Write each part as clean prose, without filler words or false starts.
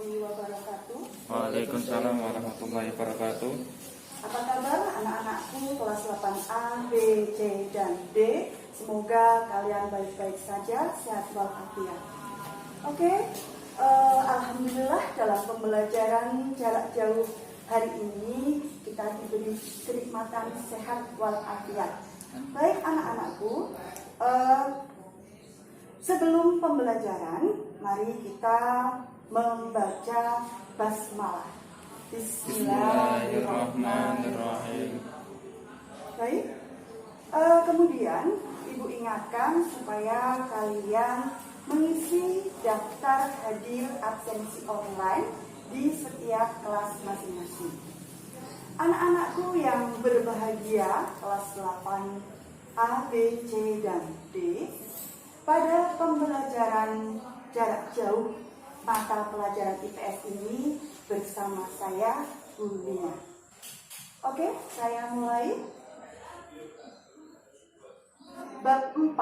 warahmatullahi wabarakatuh. Waalaikumsalam warahmatullahi wabarakatuh. Apa kabar anak-anakku kelas 8A, B, C, dan D? Semoga kalian baik-baik saja, sehat walafiat. Oke, alhamdulillah dalam pembelajaran jarak jauh hari ini kita diberi kenikmatan sehat walafiat. Baik anak-anakku, sebelum pembelajaran, mari kita membaca basmalah. Bismillahirrahmanirrahim. Baik, kemudian Ibu ingatkan supaya kalian mengisi daftar hadir absensi online di setiap kelas masing-masing. Anak-anakku yang berbahagia kelas 8A, B, C, dan D, pada pembelajaran jarak jauh mata pelajaran IPS ini bersama saya, Bu Lina. Oke, saya mulai. Bab 4,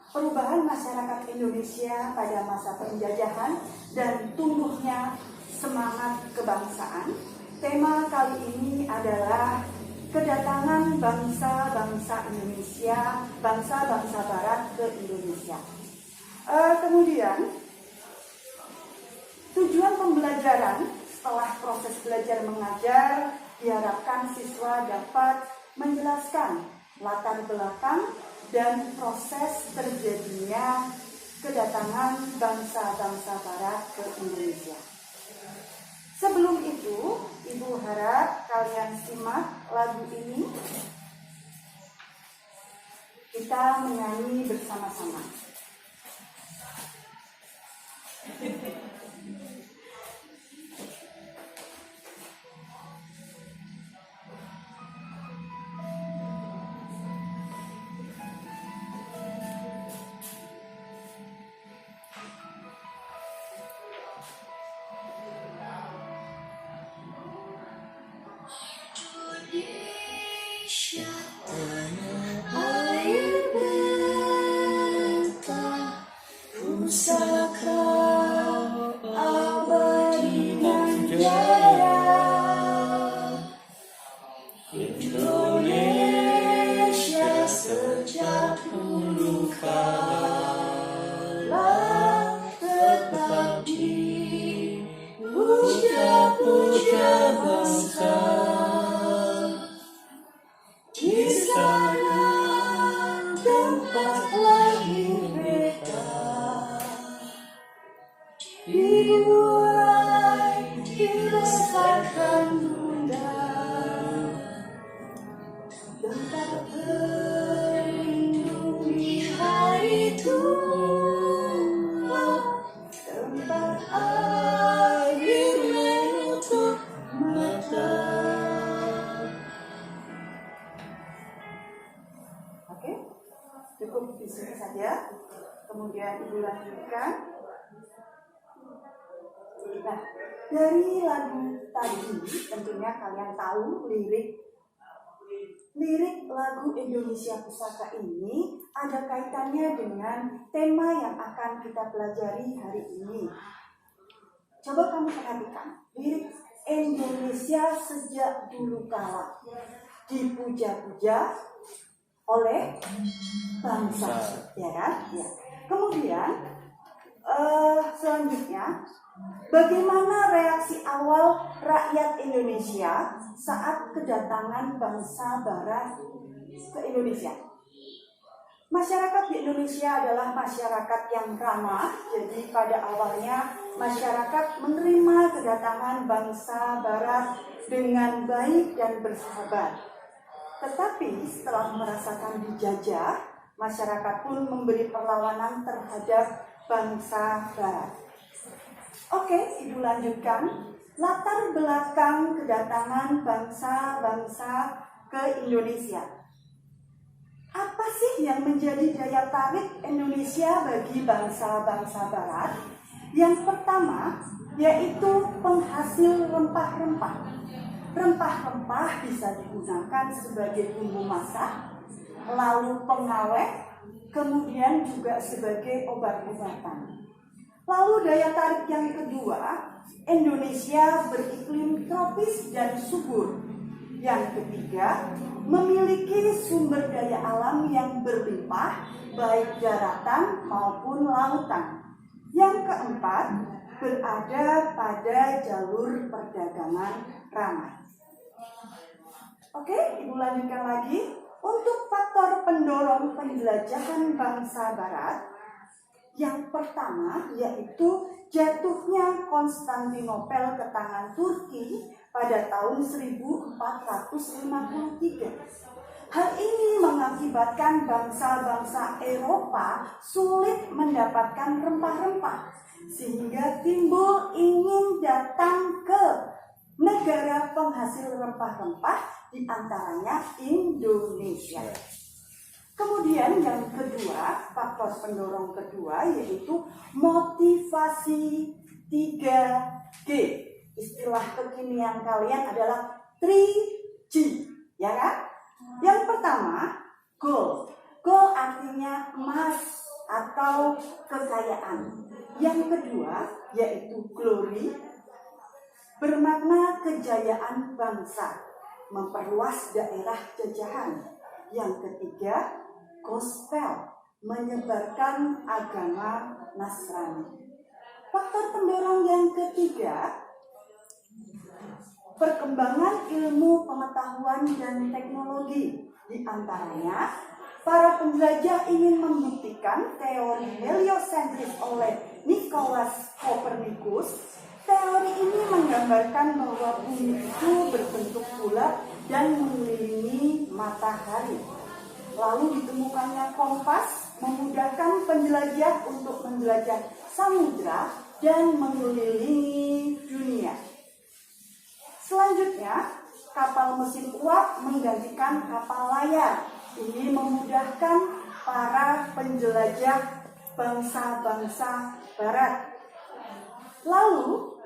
perubahan masyarakat Indonesia pada masa penjajahan dan tumbuhnya semangat kebangsaan. Tema kali ini adalah kedatangan bangsa-bangsa Indonesia, bangsa-bangsa Barat ke Indonesia. Kemudian, tujuan pembelajaran setelah proses belajar mengajar, diharapkan siswa dapat menjelaskan latar belakang dan proses terjadinya kedatangan bangsa-bangsa Barat ke Indonesia. Sebelum itu, Ibu harap kalian simak lagu ini. Kita menyanyi bersama-sama. Indonesia sejak dulu kala tetap dipuja-puja bangsa. Di sana tempat lahir beta, dimulai dilesarkan bunda. Tempat berlindung di hari tua, tempat air menutup mata. Oke, cukup di sini saja. Kemudian Ibu lanjutkan. Nah, dari lagu tadi tentunya kalian tahu lirik lagu Indonesia Pusaka ini ada kaitannya dengan tema yang akan kita pelajari hari ini. Coba kamu perhatikan, lirik Indonesia sejak dulu kala dipuja-puja oleh bangsa, ya kan? Ya. Kemudian selanjutnya, bagaimana reaksi awal rakyat Indonesia saat kedatangan bangsa Barat ke Indonesia? Masyarakat di Indonesia adalah masyarakat yang ramah, jadi pada awalnya masyarakat menerima kedatangan bangsa Barat dengan baik dan bersahabat. Tetapi setelah merasakan dijajah, masyarakat pun memberi perlawanan terhadap bangsa Barat. Oke, Ibu lanjutkan. Latar belakang kedatangan bangsa-bangsa ke Indonesia. Apa sih yang menjadi daya tarik Indonesia bagi bangsa-bangsa Barat? Yang pertama, yaitu penghasil rempah-rempah. Rempah-rempah bisa digunakan sebagai bumbu masak, lalu pengawet, kemudian juga sebagai obat-obatan. Lalu daya tarik yang kedua, Indonesia beriklim tropis dan subur. Yang ketiga, memiliki sumber daya alam yang berlimpah, baik daratan maupun lautan. Yang keempat, berada pada jalur perdagangan ramai. Oke, Ibu lanjutkan lagi. Untuk faktor pendorong penjelajahan bangsa Barat, yang pertama yaitu jatuhnya Konstantinopel ke tangan Turki pada tahun 1453. Hal ini mengakibatkan bangsa-bangsa Eropa sulit mendapatkan rempah-rempah, sehingga timbul ingin datang ke negara penghasil rempah-rempah, di antaranya Indonesia. Kemudian yang kedua, faktor pendorong kedua yaitu motivasi 3G. Istilah kekinian kalian adalah 3G, ya kan? Yang pertama, gold. Gold artinya emas atau kekayaan. Yang kedua yaitu glory, bermakna kejayaan bangsa, memperluas daerah jajahan. Yang ketiga, gospel, menyebarkan agama Nasrani. Faktor pendorong yang ketiga, perkembangan ilmu pengetahuan dan teknologi. Di antaranya, para penjelajah ingin membuktikan teori heliosentris oleh Nicolaus Copernicus. Teori ini menggambarkan bahwa bumi itu berbentuk bulat dan mengelilingi matahari. Lalu ditemukannya kompas, memudahkan penjelajah untuk menjelajah samudra dan mengelilingi dunia. Selanjutnya, kapal mesin uap menggantikan kapal layar. Ini memudahkan para penjelajah bangsa-bangsa Barat. Lalu,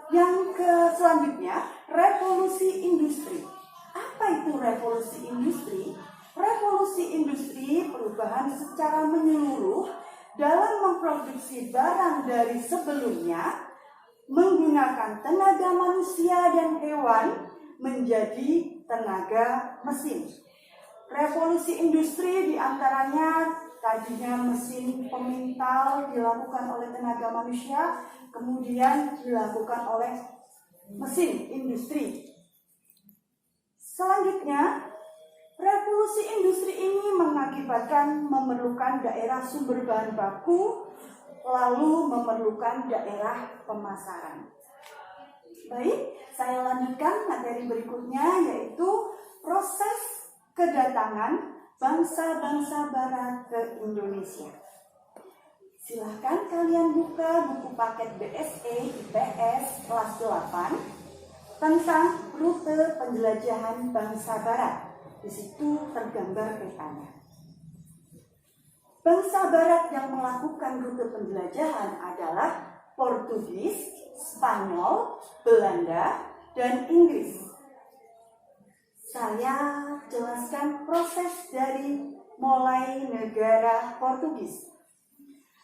yang selanjutnya, revolusi industri. Apa itu revolusi industri? Revolusi industri perubahan secara menyeluruh dalam memproduksi barang dari sebelumnya, menggunakan tenaga manusia dan hewan menjadi tenaga mesin. Revolusi industri diantaranya tadinya mesin pemintal dilakukan oleh tenaga manusia, kemudian dilakukan oleh mesin industri. Selanjutnya, revolusi industri ini mengakibatkan memerlukan daerah sumber bahan baku, lalu memerlukan daerah pemasaran. Baik, saya lanjutkan materi berikutnya, yaitu proses kedatangan bangsa-bangsa Barat ke Indonesia. Silahkan kalian buka buku paket BSE IPS kelas 8 tentang rute penjelajahan bangsa Barat. Di situ tergambar petanya. Bangsa Barat yang melakukan rute penjelajahan adalah Portugis, Spanyol, Belanda, dan Inggris. Saya jelaskan proses dari mulai negara Portugis.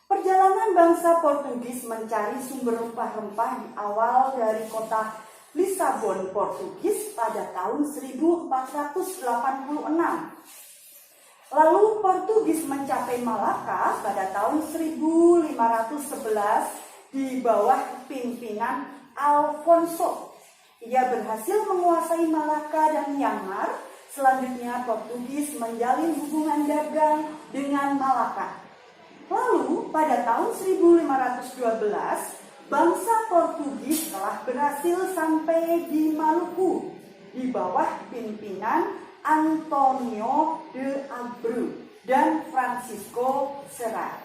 Perjalanan bangsa Portugis mencari sumber rempah-rempah di awal dari kota Lisabon, Portugis pada tahun 1486. Lalu Portugis mencapai Malaka pada tahun 1511 di bawah pimpinan Alfonso. Ia berhasil menguasai Malaka dan Myanmar. Selanjutnya Portugis menjalin hubungan dagang dengan Malaka. Lalu pada tahun 1512, bangsa Portugis telah berhasil sampai di Maluku di bawah pimpinan Antonio de Abreu dan Francisco Serra.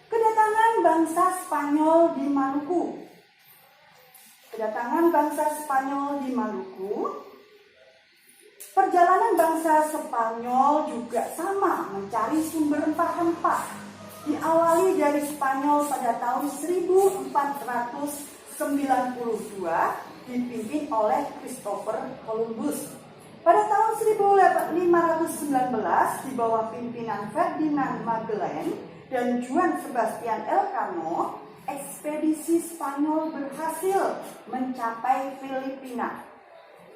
Kedatangan bangsa Spanyol di Maluku. Kedatangan bangsa Spanyol di Maluku. Perjalanan bangsa Spanyol juga sama, mencari sumber rempah-rempah. Diawali dari Spanyol pada tahun 1492, dipimpin oleh Christopher Columbus. Pada tahun 1519, di bawah pimpinan Ferdinand Magellan dan Juan Sebastian Elcano, ekspedisi Spanyol berhasil mencapai Filipina.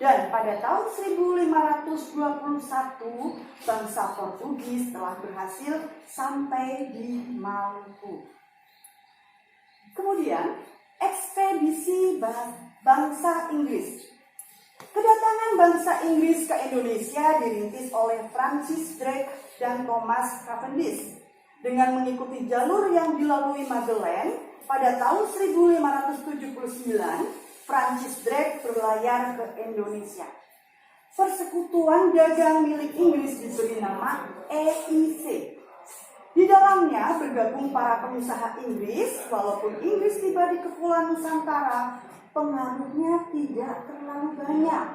Dan pada tahun 1521, bangsa Portugis telah berhasil sampai di Maluku. Kemudian, ekspedisi bangsa Inggris. Kedatangan bangsa Inggris ke Indonesia dirintis oleh Francis Drake dan Thomas Cavendish. Dengan mengikuti jalur yang dilalui Magellan, pada tahun 1579, Francis Drake berlayar ke Indonesia. Persekutuan dagang milik Inggris diberi nama EIC. Di dalamnya bergabung para pengusaha Inggris. Walaupun Inggris tiba di Kepulauan Nusantara, pengaruhnya tidak terlalu banyak,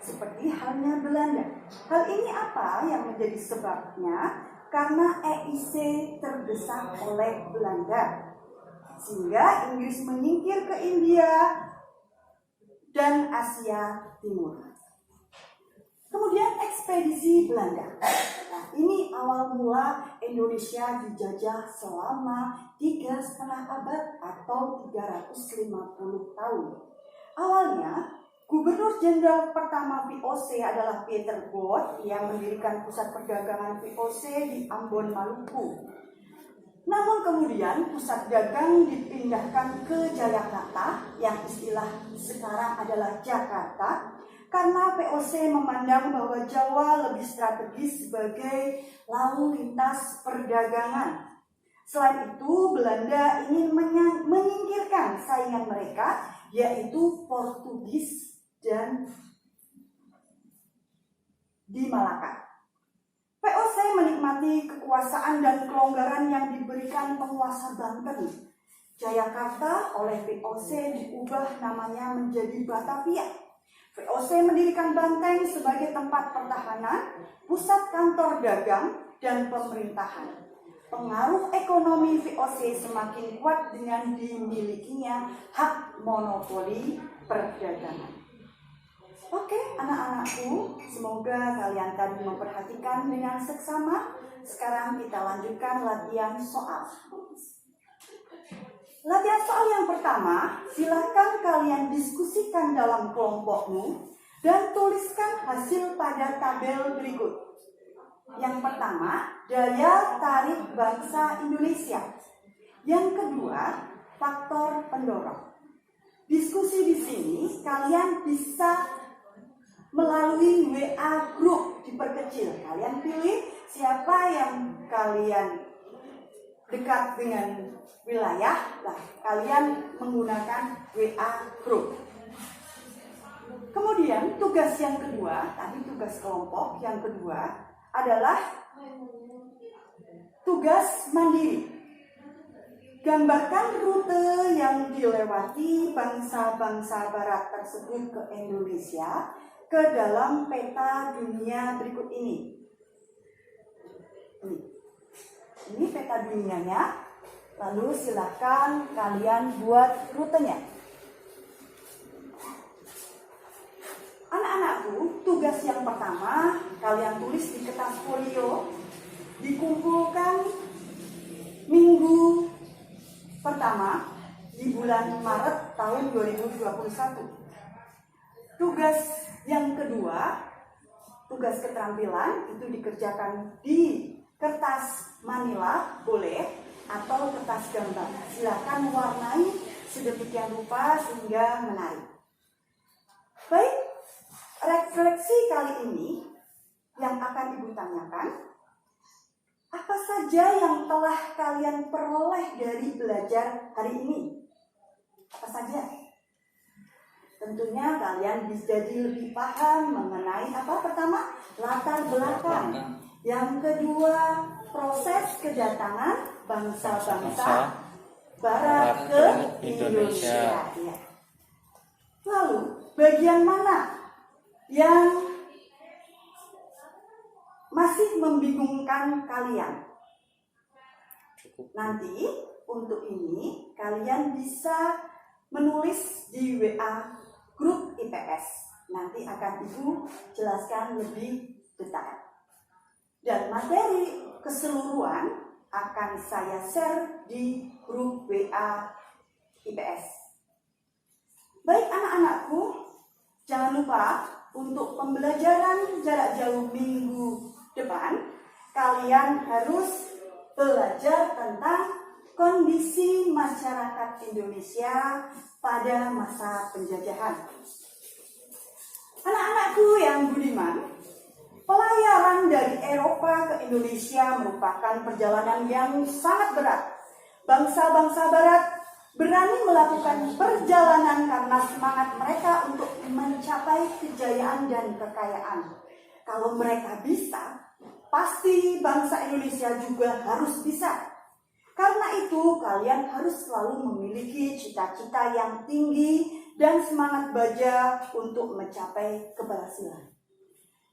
seperti halnya Belanda. Hal ini apa yang menjadi sebabnya? Karena EIC terdesak oleh Belanda, sehingga Inggris menyingkir ke India dan Asia Timur. Kemudian ekspedisi Belanda. Nah, ini awal mula Indonesia dijajah selama 3,5 abad atau 350 tahun. Awalnya, Gubernur Jenderal pertama VOC adalah Peter Both yang mendirikan pusat perdagangan VOC di Ambon, Maluku. Namun kemudian pusat dagang dipindahkan ke Jayakarta, yang istilah sekarang adalah Jakarta, karena VOC memandang bahwa Jawa lebih strategis sebagai lalu lintas perdagangan. Selain itu, Belanda ingin menyingkirkan saingan mereka, yaitu Portugis dan di Malaka. VOC menikmati kekuasaan dan kelonggaran yang diberikan penguasa Banten. Jayakarta oleh VOC diubah namanya menjadi Batavia. VOC mendirikan Banteng sebagai tempat pertahanan, pusat kantor dagang, dan pemerintahan. Pengaruh ekonomi VOC semakin kuat dengan dimilikinya hak monopoli perdagangan. Oke, anak-anakku, semoga kalian tadi memperhatikan dengan seksama. Sekarang kita lanjutkan latihan soal. Latihan soal yang pertama, silakan kalian diskusikan dalam kelompokmu dan tuliskan hasil pada tabel berikut. Yang pertama, daya tarik bangsa Indonesia. Yang kedua, faktor pendorong. Diskusi di sini kalian bisa melalui WA group, diperkecil. Kalian pilih siapa yang kalian dekat dengan wilayah, nah, kalian menggunakan WA group. Kemudian tugas yang kedua, tadi tugas kelompok, yang kedua adalah tugas mandiri. Gambarkan rute yang dilewati bangsa-bangsa barat tersebut ke Indonesia ke dalam peta dunia berikut ini. Ini peta dunianya. Lalu silakan kalian buat rutenya. Anak-anakku, tugas yang pertama kalian tulis di kertas folio, dikumpulkan minggu pertama di bulan Maret tahun 2021. Tugas yang kedua, tugas keterampilan itu dikerjakan di kertas manila, boleh, atau kertas gambar. Silakan warnai sedemikian rupa sehingga menarik. Baik, refleksi kali ini yang akan Ibu tanyakan, apa saja yang telah kalian peroleh dari belajar hari ini? Apa saja? Tentunya kalian bisa jadi lebih paham mengenai apa? Pertama, latar belakang. Yang kedua, proses kedatangan bangsa-bangsa barat ke Indonesia. Ya. Lalu, bagian mana yang masih membingungkan kalian? Nanti untuk ini kalian bisa menulis di WA grup IPS. Nanti akan Ibu jelaskan lebih detail. Dan materi keseluruhan akan saya share di grup WA IPS. Baik anak-anakku, jangan lupa untuk pembelajaran jarak jauh minggu depan, kalian harus belajar tentang kondisi masyarakat Indonesia pada masa penjajahan. Anak-anakku yang budiman, pelayaran dari Eropa ke Indonesia merupakan perjalanan yang sangat berat. Bangsa-bangsa Barat berani melakukan perjalanan karena semangat mereka untuk mencapai kejayaan dan kekayaan. Kalau mereka bisa, pasti bangsa Indonesia juga harus bisa. Karena itu, kalian harus selalu memiliki cita-cita yang tinggi dan semangat baja untuk mencapai keberhasilan.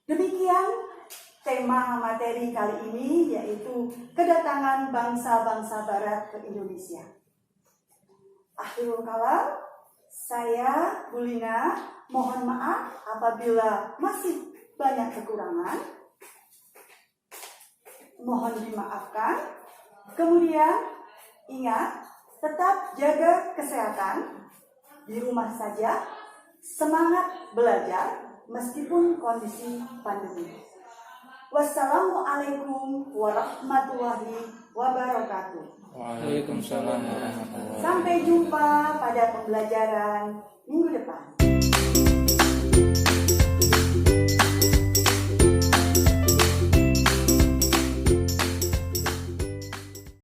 Demikian tema materi kali ini, yaitu kedatangan bangsa-bangsa Barat ke Indonesia. Akhirul kalam, saya Bulina mohon maaf apabila masih banyak kekurangan. Mohon dimaafkan. Kemudian ingat, tetap jaga kesehatan di rumah saja, semangat belajar meskipun kondisi pandemi. Wassalamualaikum warahmatullahi wabarakatuh. Waalaikumsalam warahmatullahi wabarakatuh. Sampai jumpa pada pembelajaran minggu depan.